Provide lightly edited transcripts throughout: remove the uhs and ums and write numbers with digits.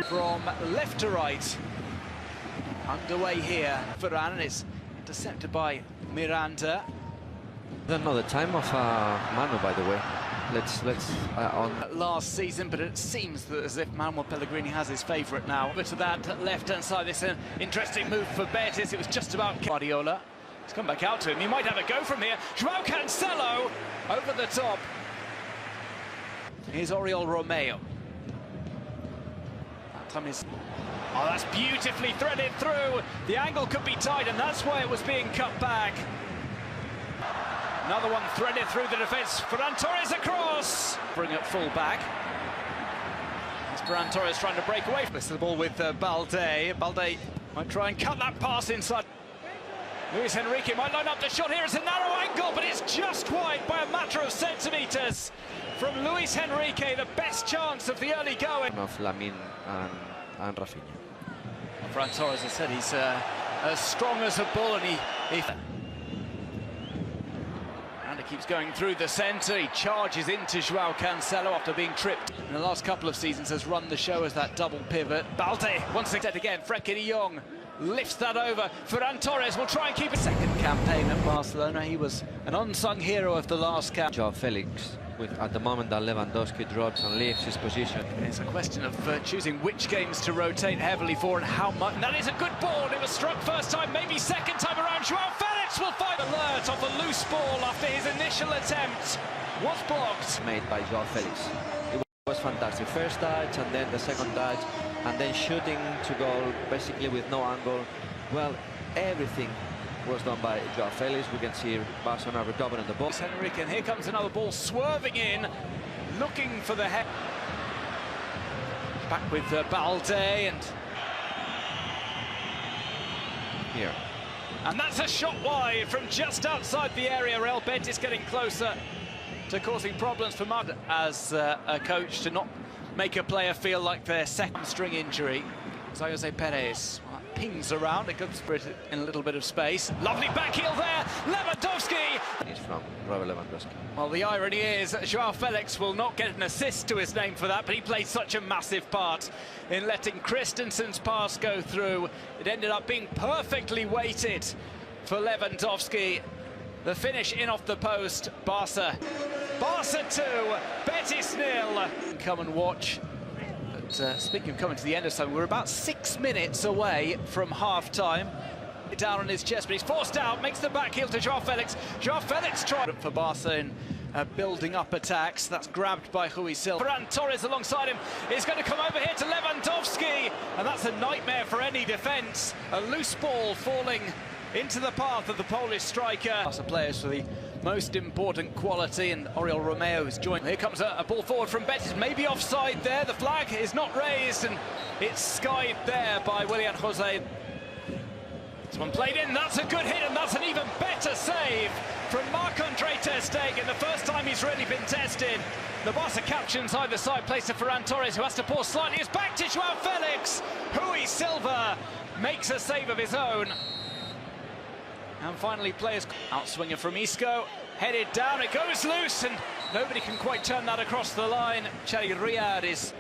From left to right. Underway here. Varane, and it's intercepted by Miranda. I don't know the time of Manu, by the way. Let's on Last season, but it seems that as if Manuel Pellegrini has his favourite now. But to that left-hand side, this is an interesting move for Bétis. It was just about Guardiola. He's come back out to him. He might have a go from here. João Cancelo over the top. Here's Oriol Romeo. That time is... Oh, that's beautifully threaded through. The angle could be tight, and that's why it was being cut back. Another one threaded through the defence. Ferran Torres across. Bring it full back. It's Ferran Torres trying to break away. This is the ball with Balde. Balde might try and cut that pass inside. Luis Enrique might line up the shot here. It's a narrow angle, but it's just wide by a matter of centimetres. From Luis Enrique, the best chance of the early going. of Lamine and Rafinha. Ferran Torres, as I said, he's as strong as a bull, and he keeps going through the centre. He charges into João Cancelo after being tripped in the last couple of seasons, has run the show as that double pivot. Balde once again, Frenkie de Jong lifts that over. Ferran Torres will try and keep a second campaign at Barcelona. He was an unsung hero of the last camp. João Felix, with at the moment that Lewandowski drops and leaves his position. It's a question of choosing which games to rotate heavily for and how much. And that is a good ball. It was struck first time, maybe second time around. João Felix will find alert of a loose ball after his initial attempt was blocked. Made by João Felix. It was fantastic. First touch and then the second touch, and then shooting to goal basically with no angle. Well, everything was done by João Felix. We can see Barcelona recovering the ball. Enrique, and here comes another ball swerving in, looking for the head. Back with Balde, and Here. And that's a shot wide from just outside the area. Real Betis getting closer to causing problems for Mud as a coach to not make a player feel like their second string injury. Jose Perez pings around, it could spread it in a little bit of space. Lovely back heel there, Lewandowski! It's from Robert Lewandowski. Well, the irony is that João Felix will not get an assist to his name for that, but he played such a massive part in letting Christensen's pass go through. It ended up being perfectly weighted for Lewandowski. The finish in off the post, Barca 2, Betis 0. Come and watch. Speaking of coming to the end of something, we're about 6 minutes away from half-time. Down on his chest, but he's forced out, makes the back heel to João Felix. João Felix tried for Barca in building up attacks. That's grabbed by Rui Silva. Ferran Torres alongside him is going to come over here to Lewandowski, and that's a nightmare for any defence. A loose ball falling into the path of the Polish striker. Barca players for the most important quality, and Oriol Romeo is joined. Here comes a ball forward from Bétis, maybe offside there. The flag is not raised, and it's skied there by Willian José. This one played in, that's a good hit, and that's an even better save from Marc-Andre ter Stegen. The first time he's really been tested. The Barca captions either side, plays to Ferran Torres, who has to pause slightly. It's back to João Felix. Rui Silva makes a save of his own. And finally, players outswinger from Isco, headed down, it goes loose, and nobody can quite turn that across the line. Chadi Riyad is...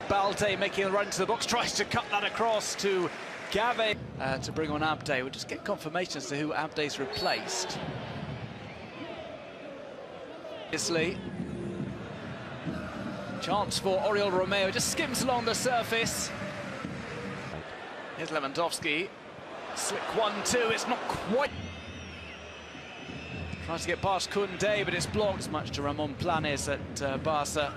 Balde making a run to the box, tries to cut that across to Gave to bring on Abde. We'll just get confirmation as to who Abde's replaced. Obviously, chance for Oriol Romeo, just skims along the surface. Here's Lewandowski, slick 1-2, it's not quite. Tries to get past Koundé, but it's blocked, much to Ramon Planes at Barca.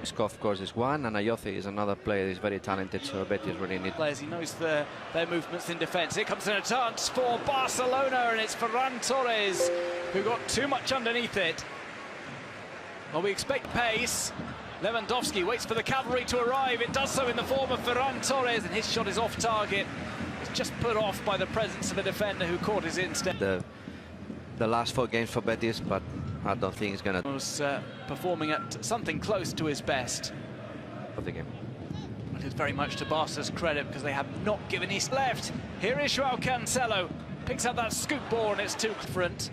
Isco, of course, is one, and Ayoce is another player that is very talented, so Betis really need players. He knows their movements in defence. Here comes an chance for Barcelona, and it's Ferran Torres who got too much underneath it. Well, we expect pace. Lewandowski waits for the cavalry to arrive. It does so in the form of Ferran Torres, and his shot is off target. It's just put off by the presence of a defender who caught his instinct. The last 4 games for Betis, but I don't think he's going to... was performing at something close to his best of the game. It is very much to Barca's credit, because they have not given his left. Here is João Cancelo. Picks up that scoop ball and it's too different.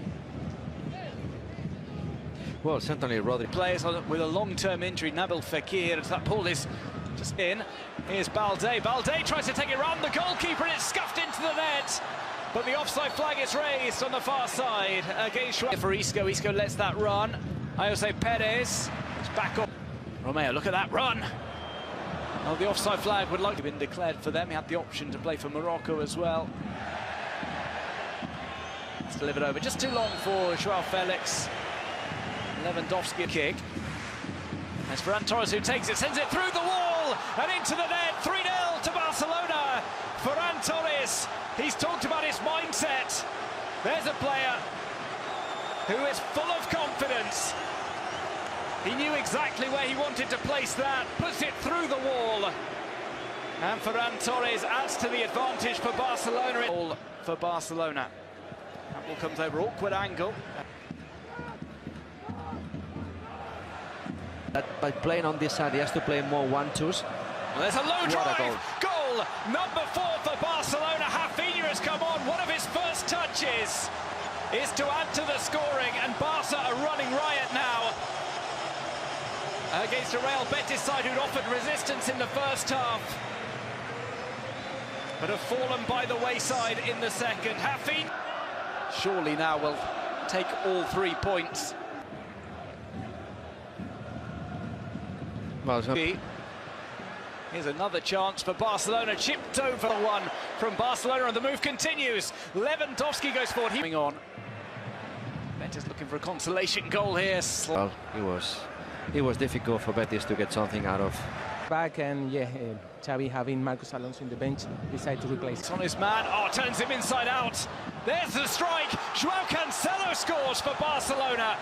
Well, certainly Rodri. Players with a long-term injury, Nabil Fekir. That ball is just in. Here's Balde. Balde tries to take it round the goalkeeper and it's scuffed into the net. But the offside flag is raised on the far side against for Isco. Isco lets that run. Jose Perez is back up. Romeo, look at that run. Oh, the offside flag would like to have been declared for them. He had the option to play for Morocco as well. It's delivered over. Just too long for Joao Felix. Lewandowski kick. It's Ferran Torres who takes it, sends it through the wall and into the net. 3-0 to Barcelona. Ferran Torres, he's talked about his mindset. There's a player who is full of confidence. He knew exactly where he wanted to place that, puts it through the wall. And Ferran Torres adds to the advantage for Barcelona. All for Barcelona. That ball comes over, awkward angle. By playing on this side, he has to play more 1-2s. Well, there's a low drive. Goal number 4 for Barcelona. Rafinha has come on. One of his first touches is to add to the scoring, and Barca are running riot now against a Real Betis side who'd offered resistance in the first half, but have fallen by the wayside in the second. Rafinha surely now will take all 3 points. Well, here's another chance for Barcelona, chipped over one from Barcelona, and the move continues. Lewandowski goes forward. He's on. Betis looking for a consolation goal here. Well, it was difficult for Betis to get something out of. Back and yeah, Xavi having Marcos Alonso in the bench, decided to replace. It's on his man. Oh, turns him inside out. There's the strike. Joao Cancelo scores for Barcelona.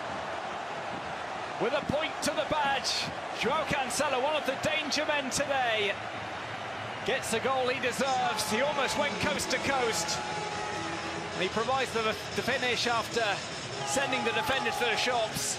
With a point to the badge, Joao Cancelo, one of the danger men today, gets the goal he deserves. He almost went coast to coast. And he provides the finish after sending the defender to the shops.